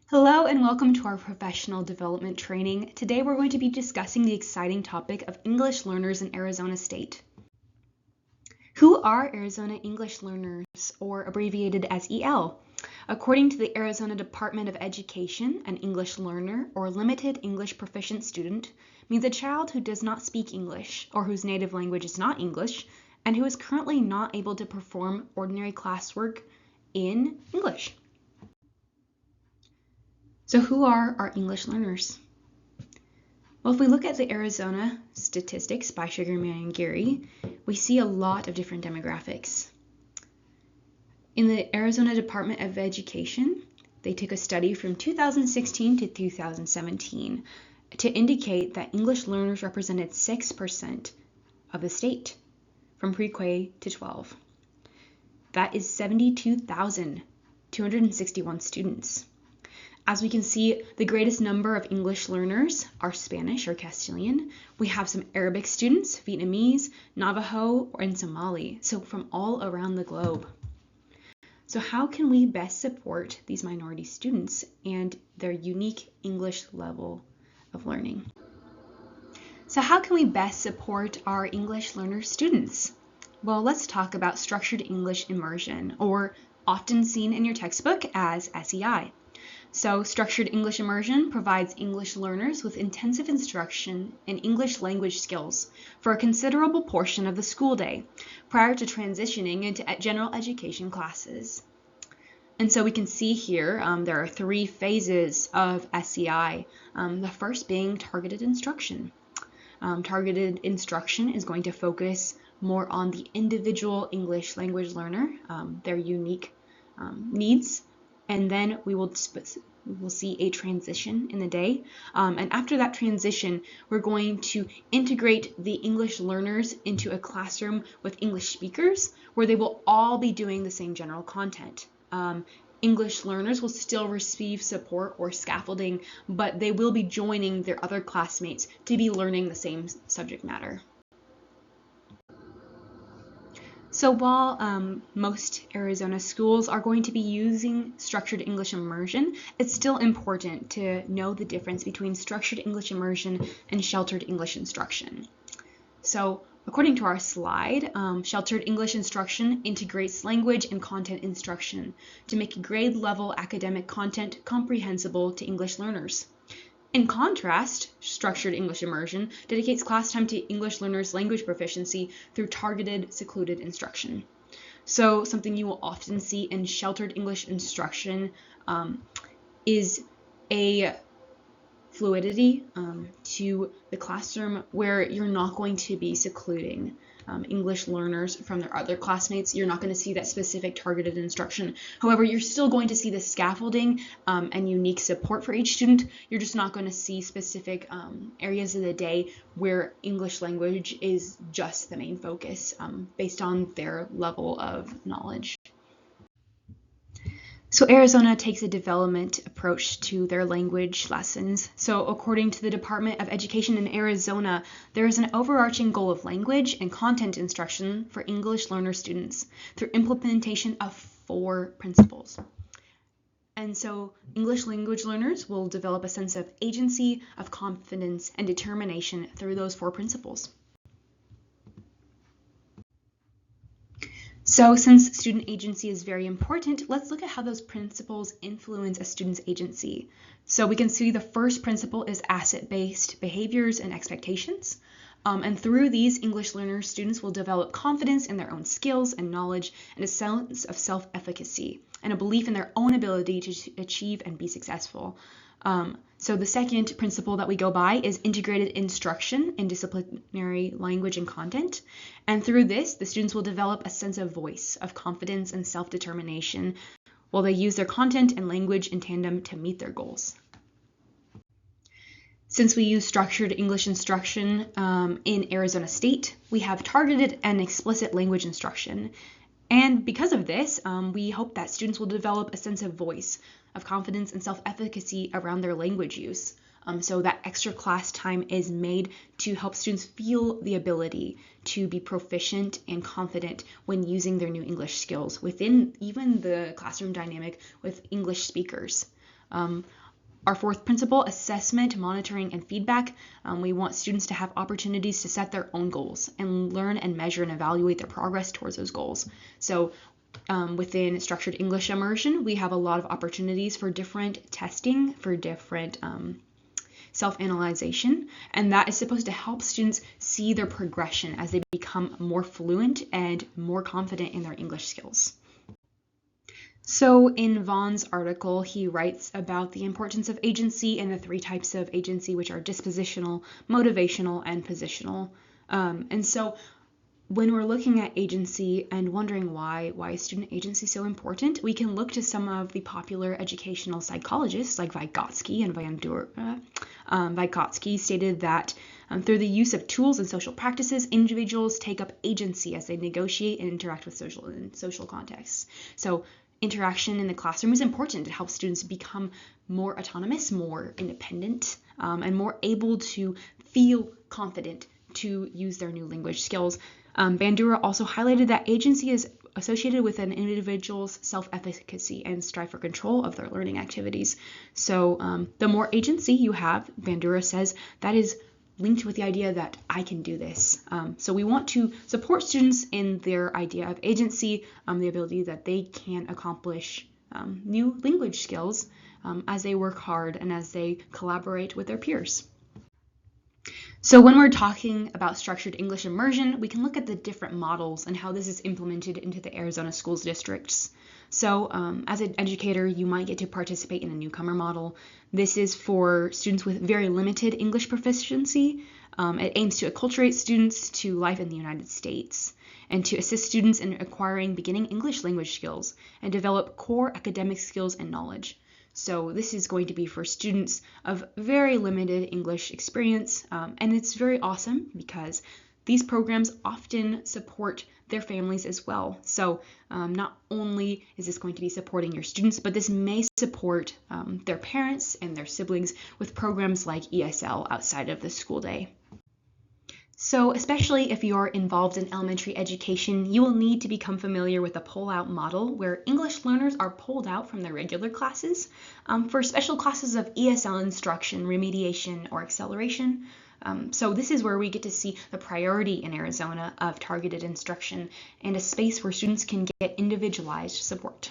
Hello and welcome to our professional development training. Today we're going to be discussing the exciting topic of English learners in Arizona State. Who are Arizona English learners, or abbreviated as EL? According to the Arizona Department of Education, an English learner or limited English proficient student means a child who does not speak English or whose native language is not English and who is currently not able to perform ordinary classwork in English. So who are our English learners? Well, if we look at the Arizona statistics by Sugarman and Geary, we see a lot of different demographics. In the Arizona Department of Education, they took a study from 2016 to 2017 to indicate that English learners represented 6% of the state from pre-K to 12. That is 72,261 students. As we can see, the greatest number of English learners are Spanish or Castilian. We have some Arabic students, Vietnamese, Navajo, and Somali, so from all around the globe. So how can we best support these minority students and their unique English level of learning? So how can we best support our English learner students? Well, let's talk about structured English immersion, or often seen in your textbook as SEI. So structured English immersion provides English learners with intensive instruction in English language skills for a considerable portion of the school day prior to transitioning into general education classes. And so we can see here there are 3 phases of SEI, the first being targeted instruction. Targeted instruction is going to focus more on the individual English language learner, their unique needs. And then we will see a transition in the day. And after that transition, we're going to integrate the English learners into a classroom with English speakers where they will all be doing the same general content. English learners will still receive support or scaffolding, but they will be joining their other classmates to be learning the same subject matter. So while most Arizona schools are going to be using structured English immersion, it's still important to know the difference between structured English immersion and sheltered English instruction. So according to our slide, sheltered English instruction integrates language and content instruction to make grade level academic content comprehensible to English learners. In contrast, structured English immersion dedicates class time to English learners' language proficiency through targeted, secluded instruction. So something you will often see in sheltered English instruction is a fluidity to the classroom where you're not going to be secluding English learners from their other classmates. You're not going to see that specific targeted instruction. However, you're still going to see the scaffolding and unique support for each student. You're just not going to see specific areas of the day where English language is just the main focus based on their level of knowledge. So Arizona takes a development approach to their language lessons. So according to the Department of Education in Arizona, there is an overarching goal of language and content instruction for English learner students through implementation of 4 principles. And so English language learners will develop a sense of agency, of confidence, and determination through those 4 principles. So since student agency is very important, let's look at how those principles influence a student's agency. So we can see the first principle is asset-based behaviors and expectations. And through these, English learner students will develop confidence in their own skills and knowledge and a sense of self-efficacy and a belief in their own ability to achieve and be successful. So the second principle that we go by is integrated instruction in disciplinary language and content. And through this, the students will develop a sense of voice, of confidence and self-determination while they use their content and language in tandem to meet their goals. Since we use structured English instruction in Arizona State, we have targeted and explicit language instruction. And because of this, we hope that students will develop a sense of voice, of confidence and self-efficacy around their language use. So that extra class time is made to help students feel the ability to be proficient and confident when using their new English skills within even the classroom dynamic with English speakers. Our fourth principle, assessment, monitoring, and feedback. We want students to have opportunities to set their own goals and learn and measure and evaluate their progress towards those goals. So within structured English immersion, we have a lot of opportunities for different testing, for different self-analyzation, and that is supposed to help students see their progression as they become more fluent and more confident in their English skills. So in Vaughn's article, he writes about the importance of agency and the three types of agency, which are dispositional, motivational, and positional. And so when we're looking at agency and wondering why is student agency so important, we can look to some of the popular educational psychologists like Vygotsky and Bandura. Vygotsky stated that through the use of tools and social practices, individuals take up agency as they negotiate and interact with social contexts. So interaction in the classroom is important. It helps students become more autonomous, more independent, and more able to feel confident to use their new language skills. Bandura also highlighted that agency is associated with an individual's self-efficacy and strive for control of their learning activities. So the more agency you have, Bandura says, that is linked with the idea that I can do this. So we want to support students in their idea of agency, the ability that they can accomplish new language skills as they work hard and as they collaborate with their peers. So when we're talking about structured English immersion, we can look at the different models and how this is implemented into the Arizona schools districts. So as an educator, you might get to participate in a newcomer model. This is for students with very limited English proficiency. It aims to acculturate students to life in the United States and to assist students in acquiring beginning English language skills and develop core academic skills and knowledge. So this is going to be for students of very limited English experience, and it's very awesome because these programs often support their families as well. So not only is this going to be supporting your students, but this may support their parents and their siblings with programs like ESL outside of the school day. So especially if you're involved in elementary education, you will need to become familiar with the pull-out model where English learners are pulled out from their regular classes for special classes of ESL instruction, remediation, or acceleration. So this is where we get to see the priority in Arizona of targeted instruction and a space where students can get individualized support.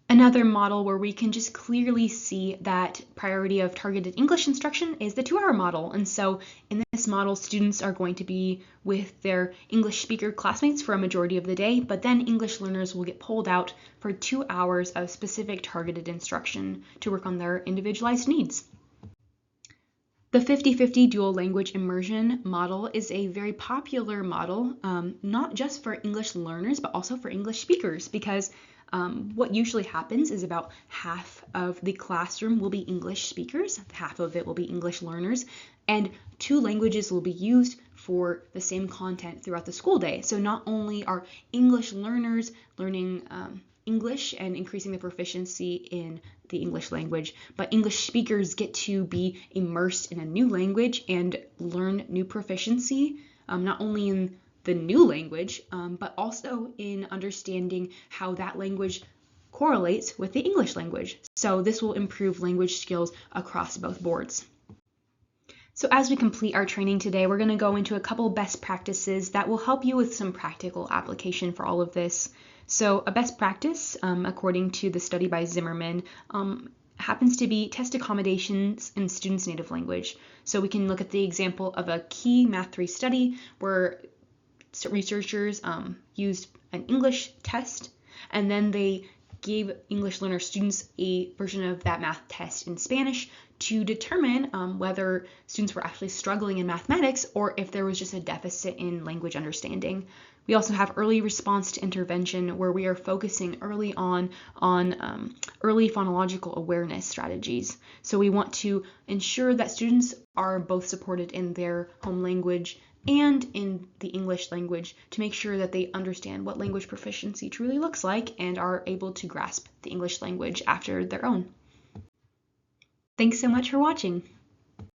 Another model where we can just clearly see that priority of targeted English instruction is the 2-hour model. And so in this model, students are going to be with their English speaker classmates for a majority of the day, but then English learners will get pulled out for 2 hours of specific targeted instruction to work on their individualized needs. The 50-50 dual language immersion model is a very popular model, not just for English learners, but also for English speakers, because what usually happens is about half of the classroom will be English speakers, half of it will be English learners, and 2 languages will be used for the same content throughout the school day. So not only are English learners learning English and increasing their proficiency in the English language, but English speakers get to be immersed in a new language and learn new proficiency, not only in the new language, but also in understanding how that language correlates with the English language. So this will improve language skills across both boards. So as we complete our training today, we're going to go into a couple best practices that will help you with some practical application for all of this. So a best practice, according to the study by Zimmerman, happens to be test accommodations in students' native language. So we can look at the example of a key Math 3 study where researchers used an English test, and then they gave English learner students a version of that math test in Spanish to determine whether students were actually struggling in mathematics or if there was just a deficit in language understanding. We also have early response to intervention, where we are focusing early on early phonological awareness strategies. So we want to ensure that students are both supported in their home language and in the English language to make sure that they understand what language proficiency truly looks like and are able to grasp the English language after their own. Thanks so much for watching.